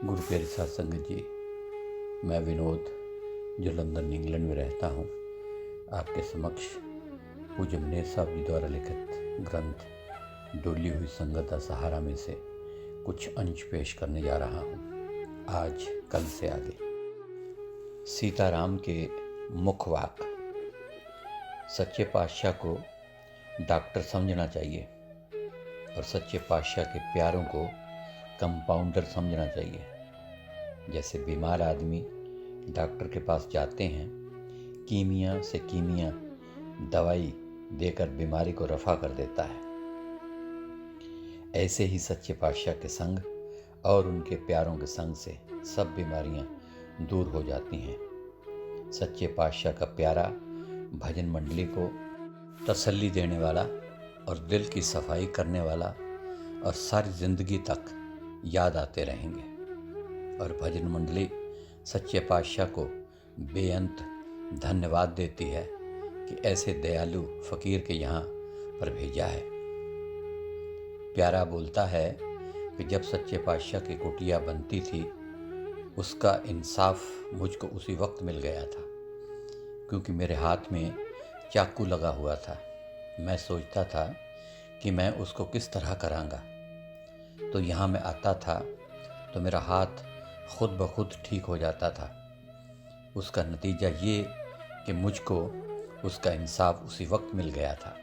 गुरु प्यारी साध संगत जी, मैं विनोद जो लंदन इंग्लैंड में रहता हूँ, आपके समक्ष पूज्य मनेर साहब जी द्वारा लिखित ग्रंथ डोली हुई संगत का सहारा में से कुछ अंश पेश करने जा रहा हूँ। आज कल से आगे सीताराम के मुख वाक। सच्चे पातशाह को डॉक्टर समझना चाहिए और सच्चे पातशाह के प्यारों को कंपाउंडर समझना चाहिए। जैसे बीमार आदमी डॉक्टर के पास जाते हैं, कीमिया से कीमिया दवाई देकर बीमारी को रफा कर देता है, ऐसे ही सच्चे पातशाह के संग और उनके प्यारों के संग से सब बीमारियां दूर हो जाती हैं। सच्चे पातशाह का प्यारा भजन मंडली को तसल्ली देने वाला और दिल की सफाई करने वाला और सारी जिंदगी तक याद आते रहेंगे। और भजन मंडली सच्चे पातशाह को बेअंत धन्यवाद देती है कि ऐसे दयालु फकीर के यहाँ पर भेजा है। प्यारा बोलता है कि जब सच्चे पातशाह की कुटिया बनती थी, उसका इंसाफ मुझको उसी वक्त मिल गया था, क्योंकि मेरे हाथ में चाकू लगा हुआ था। मैं सोचता था कि मैं उसको किस तरह करांगा, तो यहाँ मैं आता था तो मेरा हाथ खुद ब खुद ठीक हो जाता था। उसका नतीजा ये कि मुझको उसका इंसाफ उसी वक्त मिल गया था।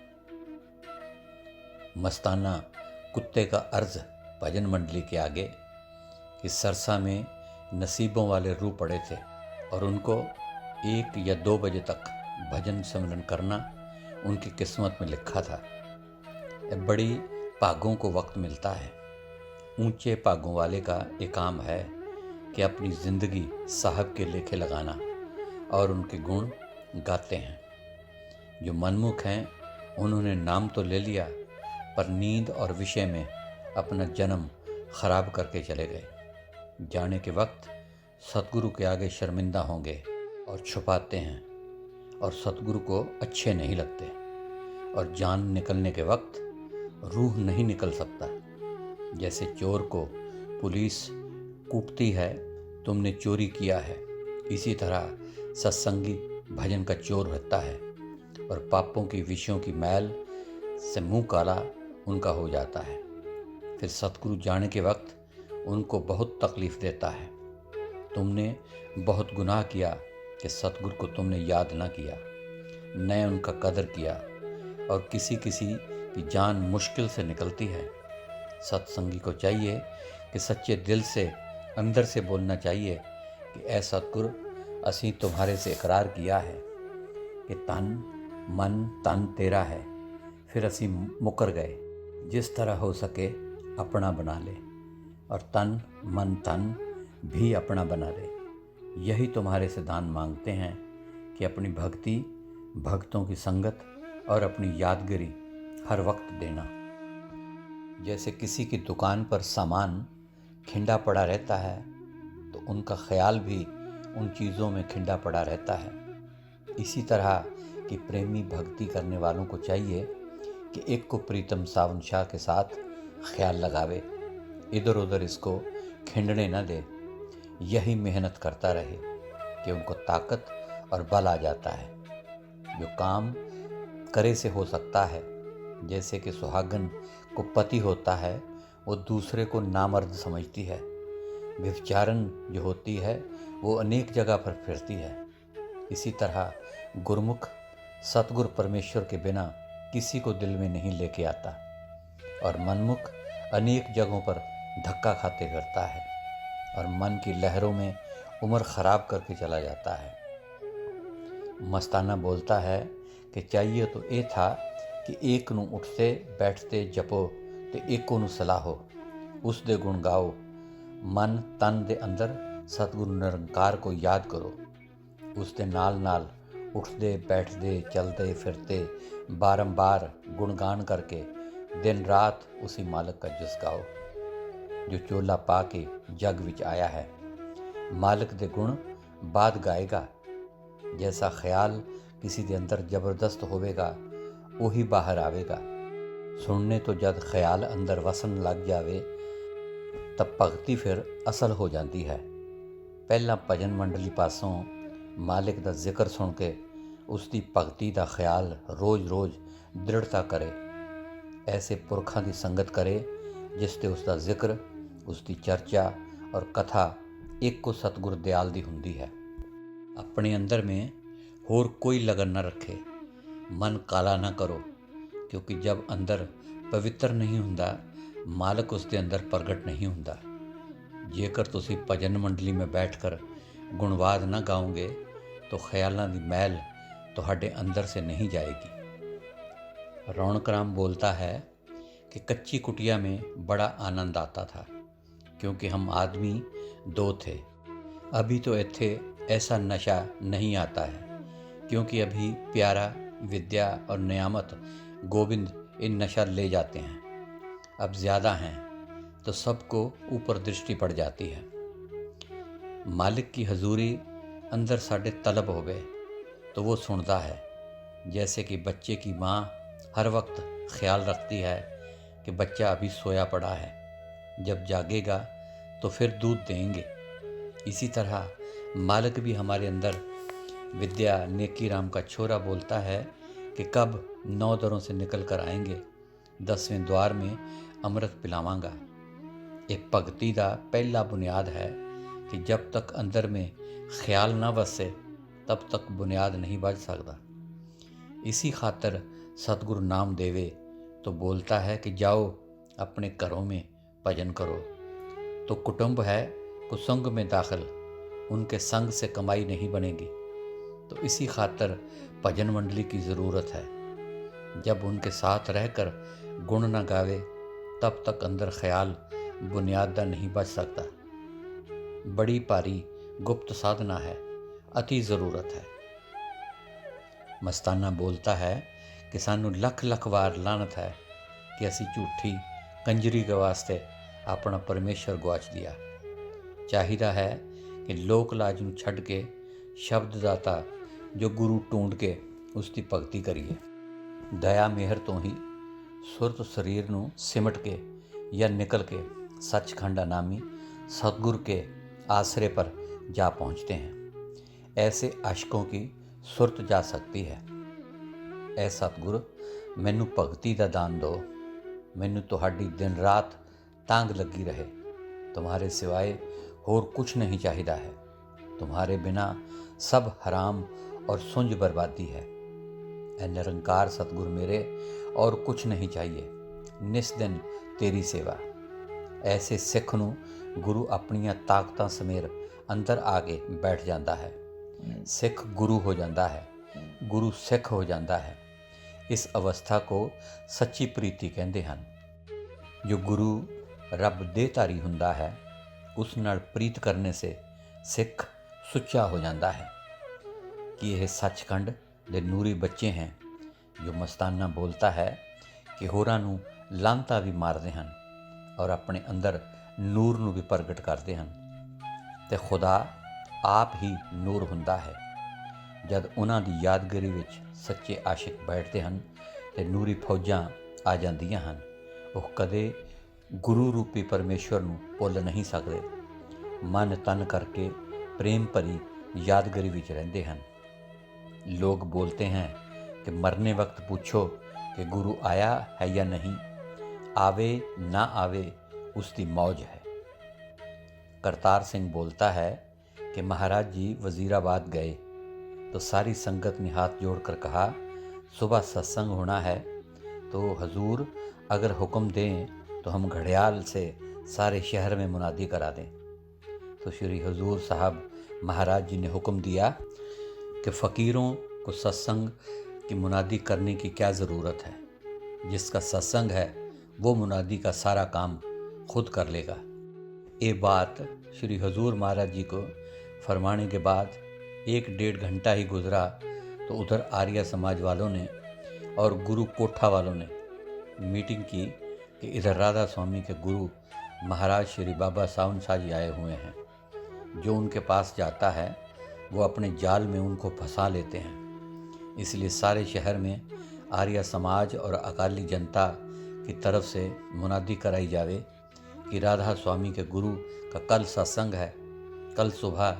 मस्ताना कुत्ते का अर्ज भजन मंडली के आगे कि सरसा में नसीबों वाले रू पड़े थे और उनको 1 या 2 बजे तक भजन सम्मेलन करना उनकी किस्मत में लिखा था। बड़ी पागों को वक्त मिलता है। ऊंचे पागों वाले का एक काम है कि अपनी ज़िंदगी साहब के लेखे लगाना और उनके गुण गाते हैं। जो मनमुख हैं उन्होंने नाम तो ले लिया, पर नींद और विषय में अपना जन्म खराब करके चले गए। जाने के वक्त सतगुरु के आगे शर्मिंदा होंगे और छुपाते हैं और सतगुरु को अच्छे नहीं लगते। और जान निकलने के वक्त रूह नहीं निकल सकता। जैसे चोर को पुलिस कूटती है, तुमने चोरी किया है, इसी तरह सत्संगी भजन का चोर रहता है और पापों की विषयों की मैल से मुंह काला उनका हो जाता है। फिर सतगुरु जाने के वक्त उनको बहुत तकलीफ देता है। तुमने बहुत गुनाह किया कि सतगुरु को तुमने याद ना किया, न उनका कदर किया, और किसी किसी की जान मुश्किल से निकलती है। सत्संगी को चाहिए कि सच्चे दिल से अंदर से बोलना चाहिए कि ऐ सतगुरु, असी तुम्हारे से इकरार किया है कि तन मन तन तेरा है। फिर असी मुकर गए, जिस तरह हो सके अपना बना ले, और तन मन तन भी अपना बना ले। यही तुम्हारे से दान मांगते हैं कि अपनी भक्ति, भक्तों की संगत और अपनी यादगिरी हर वक्त देना। जैसे किसी की दुकान पर सामान खिंडा पड़ा रहता है, तो उनका ख्याल भी उन चीज़ों में खिंडा पड़ा रहता है। इसी तरह कि प्रेमी भक्ति करने वालों को चाहिए कि एक को प्रीतम सावन शाह के साथ ख्याल लगावे, इधर उधर इसको खिंडने न दे। यही मेहनत करता रहे कि उनको ताकत और बल आ जाता है। जो काम करे से हो सकता है, जैसे कि सुहागन को पति होता है, वो दूसरे को नामर्द समझती है। व्यभिचारण जो होती है वो अनेक जगह पर फिरती है। इसी तरह गुरमुख सतगुरु परमेश्वर के बिना किसी को दिल में नहीं लेके आता, और मनमुख अनेक जगहों पर धक्का खाते फिरता है और मन की लहरों में उम्र खराब करके चला जाता है। मस्ताना बोलता है कि चाहिए तो ये था कि एक नू उठते बैठते जपो ते एको नू सलाहो, उस दे गुण गाओ, मन तन दे अंदर सतगुरु निरंकार को याद करो। उस दे नाल नाल उठते बैठते चलते फिरते बारंबार गुणगान करके दिन रात उसी मालिक का जस गाओ जो चोला पा के जग विच आया है। मालिक दे गुण बाद गाएगा। जैसा ख्याल किसी दे अंदर जबरदस्त होवेगा, वही बाहर आवेगा। सुनने तो जद ख्याल अंदर वसन लग जावे, ਤਾਂ ਭਗਤੀ ਫਿਰ ਅਸਲ ਹੋ ਜਾਂਦੀ ਹੈ। ਪਹਿਲਾਂ ਭਜਨ ਮੰਡਲੀ ਪਾਸੋਂ ਮਾਲਿਕ ਦਾ ਜ਼ਿਕਰ ਸੁਣ ਕੇ ਉਸ ਦੀ ਭਗਤੀ ਦਾ ਖਿਆਲ ਰੋਜ਼-ਰੋਜ਼ ਦ੍ਰਿੜਤਾ ਕਰੇ। ਐਸੇ ਪੁਰਖਾਂ ਦੀ ਸੰਗਤ ਕਰੇ ਜਿਸ ਤੇ ਉਸ ਦਾ ਜ਼ਿਕਰ, ਉਸ ਦੀ ਚਰਚਾ और कथा एक को सतगुरु दयाल दी हुंदी है। अपने अंदर में होर कोई लगन न रखे, मन काला ना करो, क्योंकि जब अंदर पवित्र नहीं हुंदा मालक उसके अंदर प्रगट नहीं हुंदा। जेकर तुसी भजन मंडली में बैठकर गुणवाद ना गाओगे तो ख्यालों की मैल तुहाडे अंदर से नहीं जाएगी। रौनक राम बोलता है कि कच्ची कुटिया में बड़ा आनंद आता था क्योंकि हम आदमी दो थे। अभी तो इत्थे ऐसा नशा नहीं आता है क्योंकि अभी प्यारा, विद्या और नियामत गोविंद इन नशा ले जाते हैं। अब ज़्यादा हैं तो सबको ऊपर दृष्टि पड़ जाती है। मालिक की हजूरी अंदर साढ़े तलब होवे तो वो सुनता है। जैसे कि बच्चे की माँ हर वक्त ख्याल रखती है कि बच्चा अभी सोया पड़ा है, जब जागेगा तो फिर दूध देंगे। इसी तरह मालिक भी हमारे अंदर विद्या, नेकी राम का छोरा बोलता है कि कब 9 दरों से निकल कर आएंगे, 10वें द्वार में अमृत पिलावांगा। एक भगती का पहला बुनियाद है कि जब तक अंदर में ख्याल ना वसे तब तक बुनियाद नहीं बच सकता। इसी खातर सतगुरु नाम देवे तो बोलता है कि जाओ अपने घरों में भजन करो। तो कुटुंब है कुसंग में दाखिल, उनके संग से कमाई नहीं बनेगी। तो इसी खातर भजन मंडली की ज़रूरत है। जब उनके साथ रहकर गुण न गावे तब तक अंदर ख्याल बुनियादा नहीं बच सकता। बड़ी भारी गुप्त साधना है, अति ज़रूरत है। मस्ताना बोलता है कि सानू लख लख वार लानत है कि असी झूठी कंजरी के वास्ते अपना परमेश्वर गुआच दिया। चाहिदा है कि लोक लाज नूं छड्ड के शब्ददाता जो गुरु ढूंढ के उसकी भगती करिए। दया मेहर तो ही सुरत शरीर नूं सिमट के या निकल के सचखंड अनामी सतगुरु के आसरे पर जा पहुँचते हैं। ऐसे आशिकों की सुरत जा सकती है। ऐ सतगुरु मैनू भगती दा दान दो, मैनू तुहाडी दिन रात तांग लगी रहे। तुम्हारे सिवाय होर कुछ नहीं चाहिदा है। तुम्हारे बिना सब हराम और सुंज बर्बादी है। ऐ निरंकार सतगुरु मेरे और कुछ नहीं चाहिए, निस दिन तेरी सेवा। ऐसे सिख नूं गुरु अपनियां ताकतां समेर अंदर आके बैठ जाता है। सिख गुरु हो जाता है, गुरु सिख हो जाता है। इस अवस्था को सच्ची प्रीति कहते हैं। जो गुरु रब देहधारी हुंदा है उस नाल प्रीत करने से सिख सुच्चा हो जाता है कि यह सचखंड दे नूरी बच्चे हैं। जो मस्ताना बोलता है कि होरां नूं लांता भी मारते हैं और अपने अंदर नूर नूं भी प्रगट करते हैं ते खुदा आप ही नूर हुंदा है। जद उन्हां दी यादगिरी विच सच्चे आशिक बैठते हैं ते नूरी फौजां आ जांदियां हैं। ਉਹ कदे गुरु रूपी परमेश्वर ਨੂੰ ਭੁੱਲ नहीं सकते। मन तन करके प्रेम भरी यादगिरी विच रहंदे हैं। लोग बोलते हैं कि मरने वक्त पूछो कि गुरु आया है या नहीं, आवे ना आवे उसकी मौज है। करतार सिंह बोलता है कि महाराज जी वज़ीराबाद गए तो सारी संगत ने हाथ जोड़कर कहा सुबह सत्संग होना है, तो हजूर अगर हुक्म दें तो हम घड़ियाल से सारे शहर में मुनादी करा दें। तो श्री हजूर साहब महाराज जी ने हुक्म दिया कि फ़कीरों को सत्संग की मुनादी करने की क्या ज़रूरत है, जिसका सत्संग है वो मुनादी का सारा काम खुद कर लेगा। ये बात श्री हजूर महाराज जी को फरमाने के बाद 1-1.5 घंटा ही गुजरा तो उधर आर्य समाज वालों ने और गुरु कोठा वालों ने मीटिंग की कि इधर राधा स्वामी के गुरु महाराज श्री बाबा सावन शाह जी आए हुए हैं। जो उनके पास जाता है वो अपने जाल में उनको फंसा लेते हैं। इसलिए सारे शहर में आर्य समाज और अकाली जनता की तरफ से मुनादी कराई जावे कि राधा स्वामी के गुरु का कल सत्संग है, कल सुबह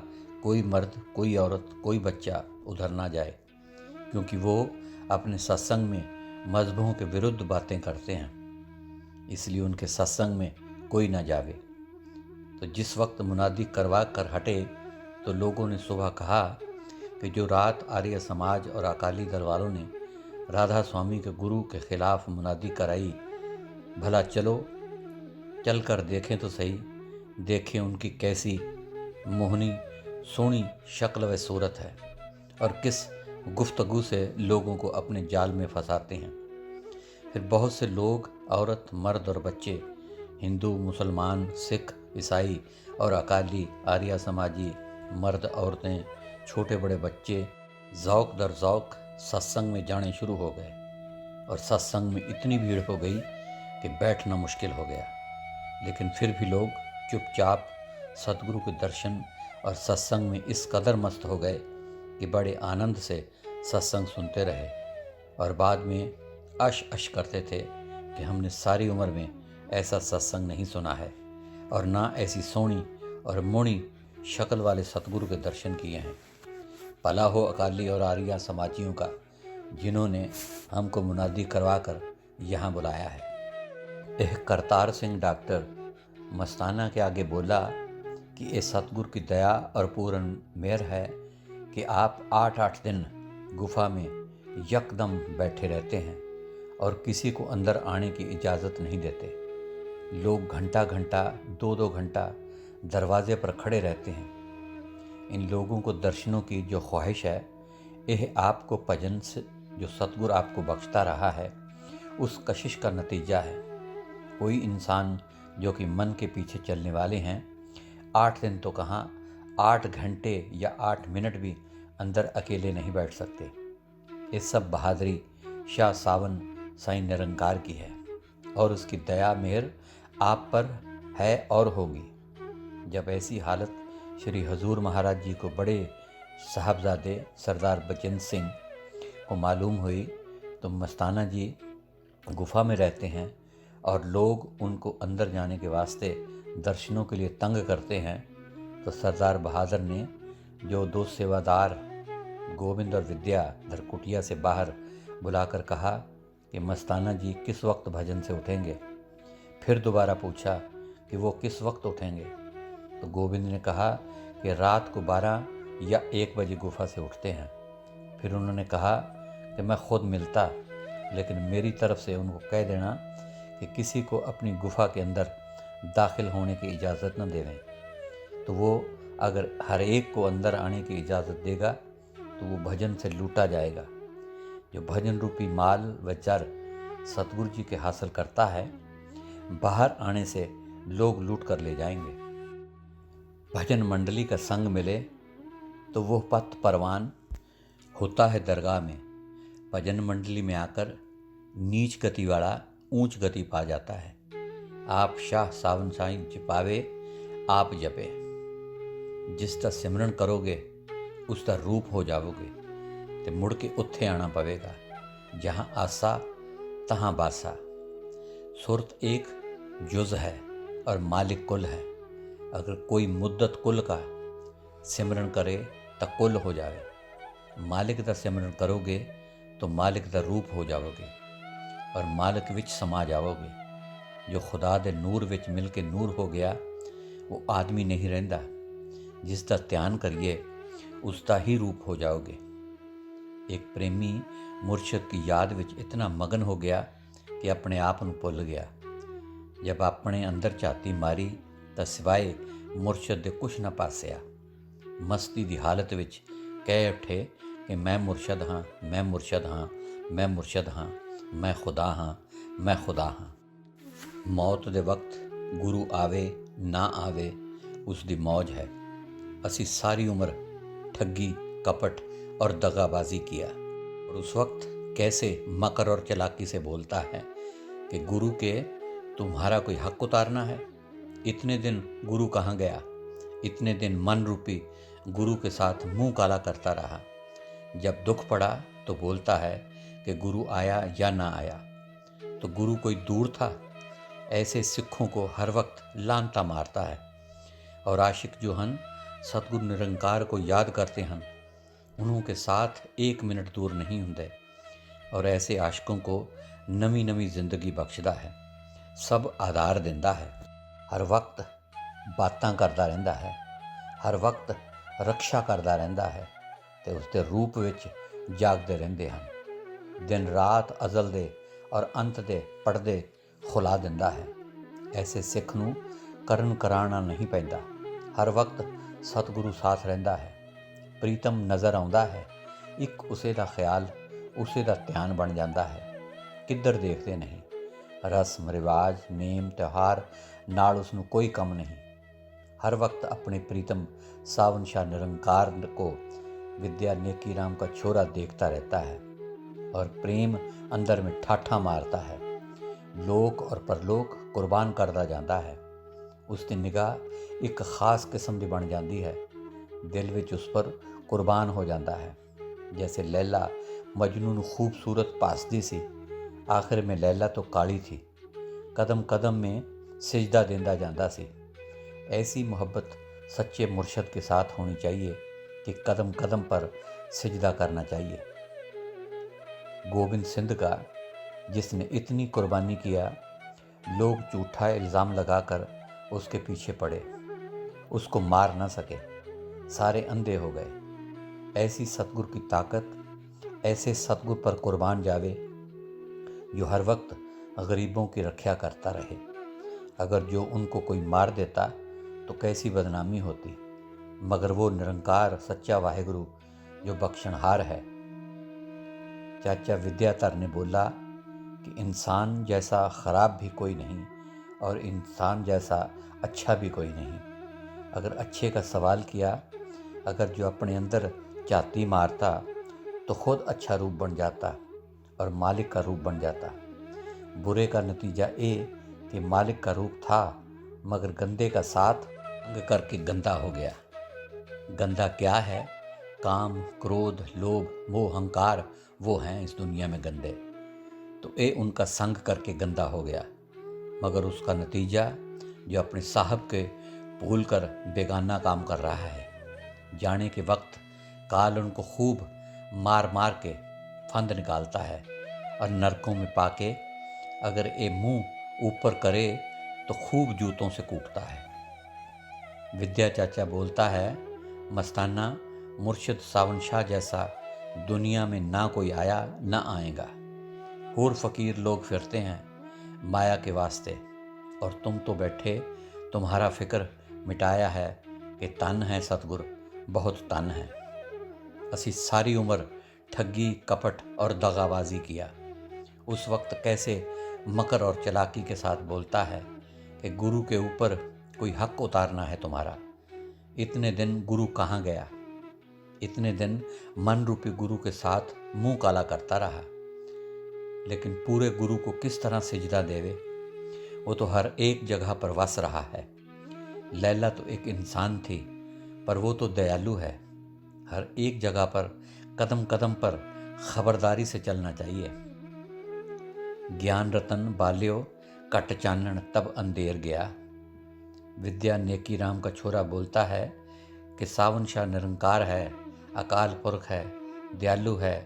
कोई मर्द, कोई औरत, कोई बच्चा उधर ना जाए, क्योंकि वो अपने सत्संग में मजहबों के विरुद्ध बातें करते हैं, इसलिए उनके सत्संग में कोई ना जावे। तो जिस वक्त मुनादी करवा कर हटे तो लोगों ने सुबह कहा कि जो रात आर्य समाज और अकाली दल वालों ने राधा स्वामी के गुरु के खिलाफ मुनादी कराई, भला चलो चल कर देखें तो सही, देखें उनकी कैसी मोहनी सोनी शक्ल व सूरत है और किस गुफ्तगू से लोगों को अपने जाल में फंसाते हैं। फिर बहुत से लोग, औरत, मर्द और बच्चे, हिंदू, मुसलमान, सिख, ईसाई और अकाली, आर्या समाजी, मर्द, औरतें, छोटे बड़े बच्चे ज़ौक दर ज़ौक सत्संग में जाने शुरू हो गए और सत्संग में इतनी भीड़ हो गई कि बैठना मुश्किल हो गया। लेकिन फिर भी लोग चुपचाप सतगुरु के दर्शन और सत्संग में इस कदर मस्त हो गए कि बड़े आनंद से सत्संग सुनते रहे और बाद में अश करते थे कि हमने सारी उम्र में ऐसा सत्संग नहीं सुना है और ना ऐसी सोनी और मोनी शक्ल वाले सतगुरु के दर्शन किए हैं। भला हो अकाली और आर्या समाजियों का, जिन्होंने हमको मुनादी करवा कर यहाँ बुलाया है। एक करतार सिंह डॉक्टर मस्ताना के आगे बोला कि ये सतगुरु की दया और पूर्ण मेहर है कि आप 8-8 दिन गुफा में यकदम बैठे रहते हैं और किसी को अंदर आने की इजाज़त नहीं देते। लोग घंटा घंटा, 2-2 घंटा दरवाजे पर खड़े रहते हैं। इन लोगों को दर्शनों की जो ख्वाहिश है, यह आपको भजन से जो सतगुरु आपको बख्शता रहा है, उस कशिश का नतीजा है। कोई इंसान जो कि मन के पीछे चलने वाले हैं, 8 दिन तो कहाँ, 8 घंटे या 8 मिनट भी अंदर अकेले नहीं बैठ सकते। ये सब बहादुरी शाह सावन साईं निरंकार की है और उसकी दया मेहर आप पर है और होगी। जब ऐसी हालत श्री हजूर महाराज जी को बड़े साहबजादे सरदार बचेंद्र सिंह को मालूम हुई तो मस्ताना जी गुफा में रहते हैं और लोग उनको अंदर जाने के वास्ते दर्शनों के लिए तंग करते हैं, तो सरदार बहादुर ने जो 2 सेवादार गोविंद और विद्या धरकुटिया से बाहर बुलाकर कहा कि मस्ताना जी किस वक्त भजन से उठेंगे। फिर दोबारा पूछा कि वो किस वक्त उठेंगे, तो गोविंद ने कहा कि रात को 12 या 1 बजे गुफा से उठते हैं। फिर उन्होंने कहा कि मैं खुद मिलता, लेकिन मेरी तरफ से उनको कह देना कि किसी को अपनी गुफा के अंदर दाखिल होने की इजाज़त न देवें। तो वो अगर हर एक को अंदर आने की इजाज़त देगा तो वो भजन से लूटा जाएगा। जो भजन रूपी माल व जर सतगुरु जी के हासिल करता है, बाहर आने से लोग लूट कर ले जाएंगे। भजन मंडली का संग मिले तो वो पथ परवान होता है दरगाह में। भजन मंडली में आकर नीच गति वाला ऊंच गति पा जाता है। आप शाह सावन साईं जपावे आप जपे, जिसका सिमरन करोगे उसका रूप हो जाओगे ते मुड़ के उत्थे आना पवेगा। जहाँ आसा तहाँ बासा। सुरत एक जुज़ है और मालिक कुल है। अगर कोई मुद्दत कुल का सिमरन करे तो कुल हो जाए। मालिक का सिमरन करोगे तो मालिक का रूप हो जाओगे और मालिक विच समा जाओगे। जो खुदा दे नूर विच मिल के नूर हो गया, वो आदमी नहीं रहंदा। जिसका ध्यान करिए उसका ही रूप हो जाओगे। एक प्रेमी मुर्शद की याद विच इतना मगन हो गया कि अपने आप ਨੂੰ ਭੁੱਲ ਗਿਆ। जब अपने अंदर झाती मारी ਤਾਂ सिवाए मुर्शद ਦੇ कुछ ना पासिया। मस्ती ਦੀ हालत विच कह उठे कि मैं मुर्शद हाँ, मैं मुर्शद हाँ, मैं मुर्शद हाँ, मैं खुदा हाँ, मैं खुदा हाँ। मौत ਦੇ वक्त गुरु आवे ना आवे उसकी मौज है। असी सारी उम्र ठगी, कपट और दगाबाजी किया और उस वक्त कैसे मकर और चालाकी से बोलता है कि गुरु के तुम्हारा कोई हक उतारना है। इतने दिन गुरु कहाँ गया। इतने दिन मन रूपी गुरु के साथ मुंह काला करता रहा। जब दुख पड़ा तो बोलता है कि गुरु आया या ना आया। तो गुरु कोई दूर था ऐसे सिखों को हर वक्त लानता मारता है। और आशिक जो हन सतगुरु निरंकार को याद करते हैं, उन्हों के साथ 1 मिनट दूर नहीं हुंदे। और ऐसे आशिकों को नवी नवी जिंदगी बख्शदा है, सब आधार दिंदा है, हर वक्त बातां करदा रहिंदा है, हर वक्त रक्षा करदा रहिंदा है ते उसके रूप विच जागदे रहिंदे हन। दिन रात अजल दे और अंत दे पड़दे खुला दिंदा है। ऐसे सिख नूं करन कराना नहीं पैंदा, हर वक्त सतगुरु साथ रहिंदा है। प्रीतम नज़र आउंदा है, एक उसे दा ख्याल उसे दा ध्यान बन जाता है, किधर देखते नहीं। रस्म रिवाज नेम त्यौहार नाल उसनूं कोई कम नहीं। हर वक्त अपने प्रीतम सावन शाह निरंकार को विद्या नेकी राम का छोरा देखता रहता है और प्रेम अंदर में ठाठा मारता है। लोक और परलोक कुर्बान करता जाता है। उसकी निगाह एक खास किस्म की बन जाती है, दिल विच उस पर कुर्बान हो जाता है। जैसे लैला मजनू नूं खूबसूरत पासदी सी, आखिर में लैला तो काली थी, कदम कदम में सिजदा देंदा जाता सी। ऐसी मोहब्बत सच्चे मुर्शद के साथ होनी चाहिए कि कदम कदम पर सिजदा करना चाहिए। गोविंद सिंध का, जिसने इतनी कुर्बानी किया, लोग झूठा इल्ज़ाम लगाकर उसके पीछे पड़े, उसको मार ना सके, सारे अंधे हो गए। ऐसी सतगुर की ताकत ऐसे सतगुर पर कुर्बान जावे जो हर वक्त गरीबों की रक्षा करता रहे। अगर जो उनको कोई मार देता तो कैसी बदनामी होती, मगर वो निरंकार सच्चा वाहिगुरु जो बख्शनहार है। चाचा विद्याधर ने बोला कि इंसान जैसा ख़राब भी कोई नहीं और इंसान जैसा अच्छा भी कोई नहीं। अगर अच्छे का सवाल किया, अगर जो अपने अंदर झाती मारता तो खुद अच्छा रूप बन जाता और मालिक का रूप बन जाता। बुरे का नतीजा ये कि मालिक का रूप था मगर गंदे का साथ अंग करके गंदा हो गया। गंदा क्या है? काम, क्रोध, लोभ, मोह, अहंकार, वो हैं इस दुनिया में गंदे। तो ये उनका संग करके गंदा हो गया, मगर उसका नतीजा जो अपने साहब के भूल कर बेगाना काम कर रहा है। जाने के वक्त काल उनको खूब मार मार के फंद निकालता है और नरकों में पाके अगर ये मुंह ऊपर करे तो खूब जूतों से कूटता है। विद्या चाचा बोलता है, मस्ताना मुर्शिद सावन शाह जैसा दुनिया में ना कोई आया ना आएगा। हूर फकीर लोग फिरते हैं माया के वास्ते और तुम तो बैठे तुम्हारा फिक्र मिटाया है कि तन है सतगुर बहुत तन है। असी सारी उम्र ठगी कपट और दगाबाजी किया। उस वक्त कैसे मकर और चालाकी के साथ बोलता है कि गुरु के ऊपर कोई हक उतारना है तुम्हारा। इतने दिन गुरु कहाँ गया? इतने दिन मन रूपी गुरु के साथ मुंह काला करता रहा, लेकिन पूरे गुरु को किस तरह सिजदा देवे? वो तो हर एक जगह पर वस रहा है। लैला तो एक इंसान थी, पर वो तो दयालु है। हर एक जगह पर कदम कदम पर खबरदारी से चलना चाहिए। ज्ञान रतन बाल्यो कट चानन तब अंधेर गया। विद्या नेकी राम का छोरा बोलता है कि सावन शाह निरंकार है, अकाल पुरख है, दयालु है,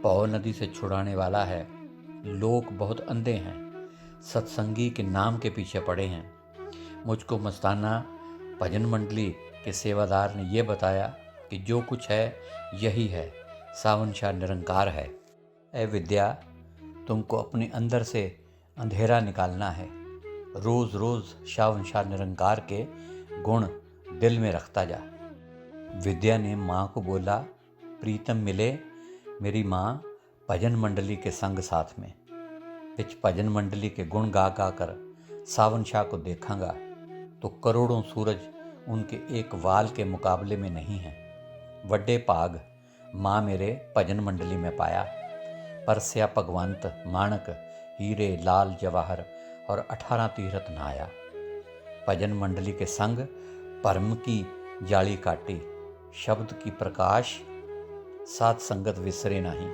पौ नदी से छुड़ाने वाला है। लोग बहुत अंधे हैं, सत्संगी के नाम के पीछे पड़े हैं। मुझको मस्ताना भजन मंडली के सेवादार ने यह बताया कि जो कुछ है यही है, सावन शाह निरंकार है। ऐ विद्या, तुमको अपने अंदर से अंधेरा निकालना है। रोज़ रोज़ सावन शाह निरंकार के गुण दिल में रखता जा। विद्या ने माँ को बोला, प्रीतम मिले मेरी माँ भजन मंडली के संग साथ में। पिछ भजन मंडली के गुण गा गा कर सावन शाह को देखांगा तो करोड़ों सूरज उनके एक वाल के मुकाबले में नहीं हैं। वड्डे भाग माँ मेरे भजन मंडली में पाया। परस्या भगवंत माणक हीरे लाल जवाहर और 18 तीरथ नहाया। भजन मंडली के संग भरम की जाली काटी, शब्द की प्रकाश सात संगत विसरे नहीं।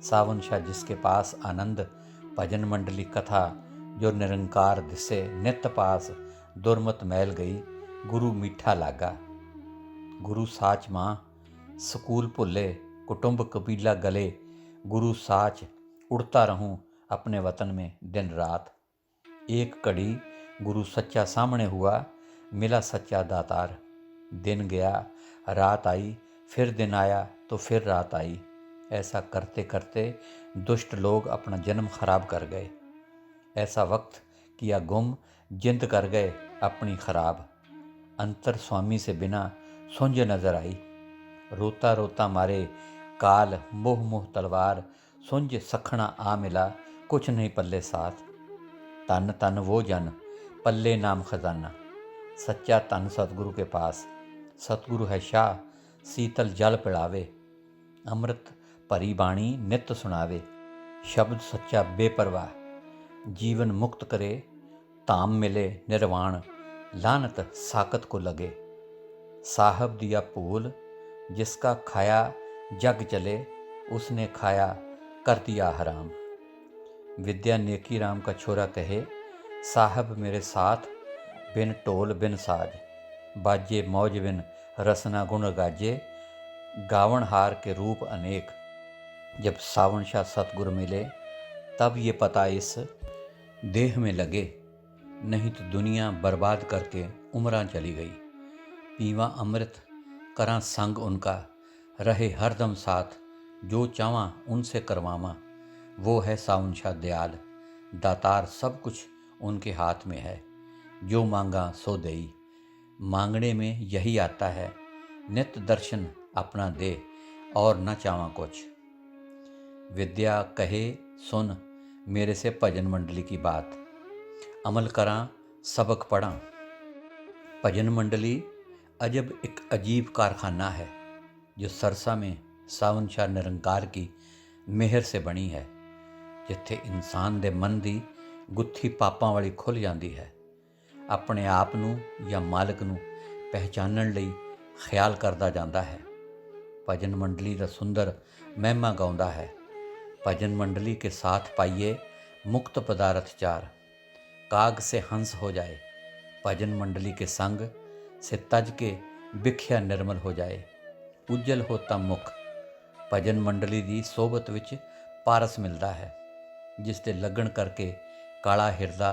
सावन शाह जिसके पास आनंद भजन मंडली कथा जो निरंकार दिसे नित पास, दुर्मत मैल गई गुरु मीठा लागा। गुरु साच माँ ਸਕੂਲ ਭੁੱਲੇ, कुटुंब कबीला गले, गुरु साच उड़ता रहूं अपने वतन में दिन रात। एक घड़ी गुरु सच्चा सामने हुआ, मिला सच्चा दातार। दिन गया रात आई, फिर दिन आया तो फिर रात आई। ऐसा करते करते दुष्ट लोग अपना जन्म खराब कर गए। ऐसा वक्त किया गुम, जिंद कर गए अपनी खराब। अंतर स्वामी से बिना सुंझ नजर आई, रोता रोता मारे काल मोह मोह तलवार। सुंझ सखना आ मिला, कुछ नहीं पल्ले साथ। तन तन वो जन, पल्ले नाम खजाना। सच्चा तन सतगुरु के पास, सतगुरु है शाह, शीतल जल पिलावे। अमृत भरी बाणी नित सुनावे, शब्द सच्चा बेपरवाह। जीवन मुक्त करे, धाम मिले निर्वाण। लानत साकत को लगे, साहब दिया भूल। जिसका खाया जग चले, उसने खाया कर दिया हराम। विद्या नेकी राम का छोरा कहे, साहब मेरे साथ बिन ढोल बिन साज। बाजे मौज बिन रसना गुण गाजे, गावन हार के रूप अनेक। जब सावन शाह सतगुर मिले, तब ये पता इस देह में लगे। नहीं तो दुनिया बर्बाद करके उम्रां चली गई। पीवा अमृत करा संग उनका, रहे हरदम साथ। जो चावा उनसे करवावा, वो है सावन शाह दयाल। दातार सब कुछ उनके हाथ में है, जो मांगा सो देई। मांगने में यही आता है, नित दर्शन अपना दे और न चावा कुछ। विद्या कहे सुन मेरे से भजन मंडली की बात, अमल करा सबक पढ़ा। भजन मंडली अजब एक अजीब कारखाना है, जो सरसा में सावन शाह निरंकार की मेहर से बनी है। जिथे इंसान दे मन दी गुत्थी पापां वाली खुल जाती है। अपने आप नूं या मालिक नूं पहचानण लई ख्याल करदा जांदा है। भजन मंडली दा सुंदर महिमा गाउंदा है। भजन मंडली के साथ पाइए मुक्त पदार्थ चार, काग से हंस हो जाए। भजन मंडली के संग से तज के बिख्या निर्मल हो जाए। उज्जल होता मुख। भजन मंडली दी सोबत विच पारस मिलता है, जिस दे लगन करके काला हिरदा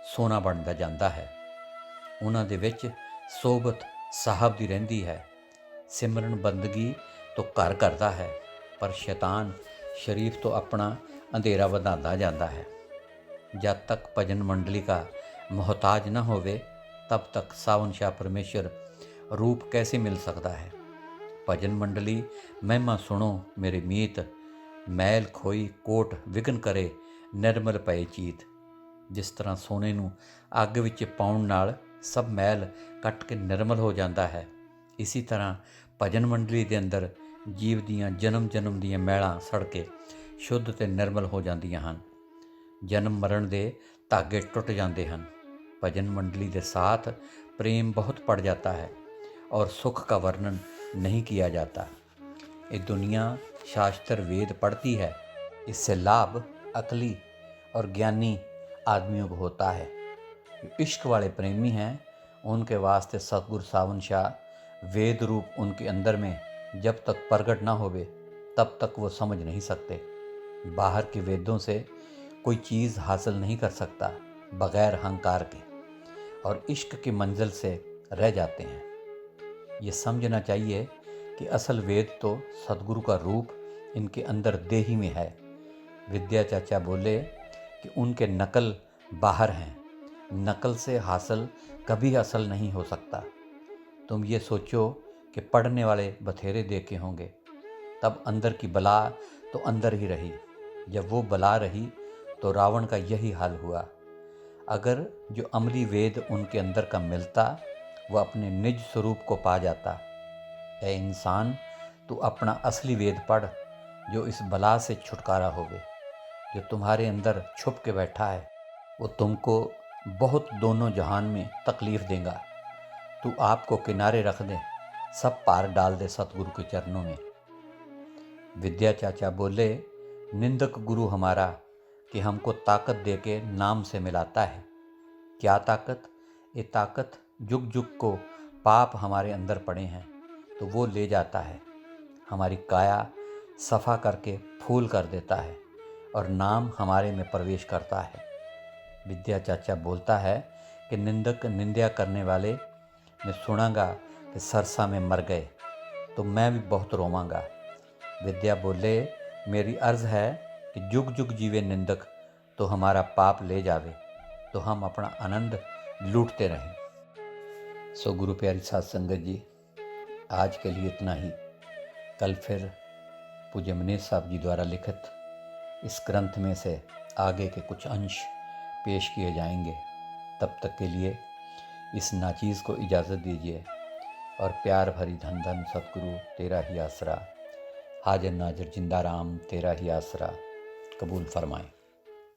सोना बनता जाता है। उन्हां दे विच सोबत साहब दी रहिंदी है। सिमरन बंदगी तो घर करता है, पर शैतान शरीफ तो अपना अंधेरा वधांदा जाता है। जब तक भजन मंडली का मोहताज न होवे, तब तक सावन शाह परमेश्वर रूप कैसे मिल सकता है। भजन मंडली महिमा सुनो मेरे मीत, मैल खोई कोट विघन करे निर्मल पए चीत। जिस तरह सोने नूं अग विच पाउण नाल सब मैल कट के निर्मल हो जाता है, इसी तरह भजन मंडली के अंदर जीव दियाँ जन्म जन्म दियाँ मैलां सड़ के शुद्ध ते निर्मल हो जांदियां हन। जन्म मरण दे धागे टुट जाते हैं। भजन मंडली के साथ प्रेम बहुत पड़ जाता है और सुख का वर्णन नहीं किया जाता। ये दुनिया शास्त्र वेद पढ़ती है, इससे लाभ अकली और ज्ञानी आदमियों को होता है। जो इश्क वाले प्रेमी हैं, उनके वास्ते सतगुरु सावन शाह वेद रूप उनके अंदर में जब तक प्रगट ना होवे, तब तक वो समझ नहीं सकते। बाहर के वेदों से कोई चीज़ हासिल नहीं कर सकता बग़ैर अहंकार के, और इश्क की मंजिल से रह जाते हैं। ये समझना चाहिए कि असल वेद तो सतगुरु का रूप इनके अंदर देही में है। विद्या चाचा बोले कि उनके नकल बाहर हैं, नकल से हासिल कभी असल नहीं हो सकता। तुम ये सोचो कि पढ़ने वाले बथेरे देखे होंगे, तब अंदर की बला तो अंदर ही रही। जब वो बला रही तो रावण का यही हाल हुआ। अगर जो अमली वेद उनके अंदर का मिलता, वह अपने निज स्वरूप को पा जाता। ऐ इंसान, तू अपना असली वेद पढ़, जो इस बला से छुटकारा होवे। जो तुम्हारे अंदर छुप के बैठा है, वो तुमको बहुत दोनों जहान में तकलीफ़ देगा। तू आपको किनारे रख दे, सब पार डाल दे सतगुरु के चरणों में। विद्या चाचा बोले, निंदक गुरु हमारा कि हमको ताकत दे के नाम से मिलाता है। क्या ताकत? ये ताकत जुग जुग को पाप हमारे अंदर पड़े हैं तो वो ले जाता है, हमारी काया सफा करके फूल कर देता है और नाम हमारे में प्रवेश करता है। विद्या चाचा बोलता है कि निंदक निंदा करने वाले मैं सुनागा कि सरसा में मर गए तो मैं भी बहुत रोवांगा। विद्या बोले मेरी अर्ज़ है कि जुग जुग जीवे निंदक तो हमारा पाप ले जावे तो हम अपना आनंद लूटते रहें। सो गुरु प्यारी साध संगत जी, आज के लिए इतना ही। कल फिर पूज्य मनीष साहब जी द्वारा लिखित इस ग्रंथ में से आगे के कुछ अंश पेश किए जाएंगे। तब तक के लिए इस नाचीज़ को इजाज़त दीजिए और प्यार भरी धन धन सतगुरु तेरा ही आसरा, हाजिर नाजिर जिंदा राम तेरा ही आसरा कबूल फरमाएं।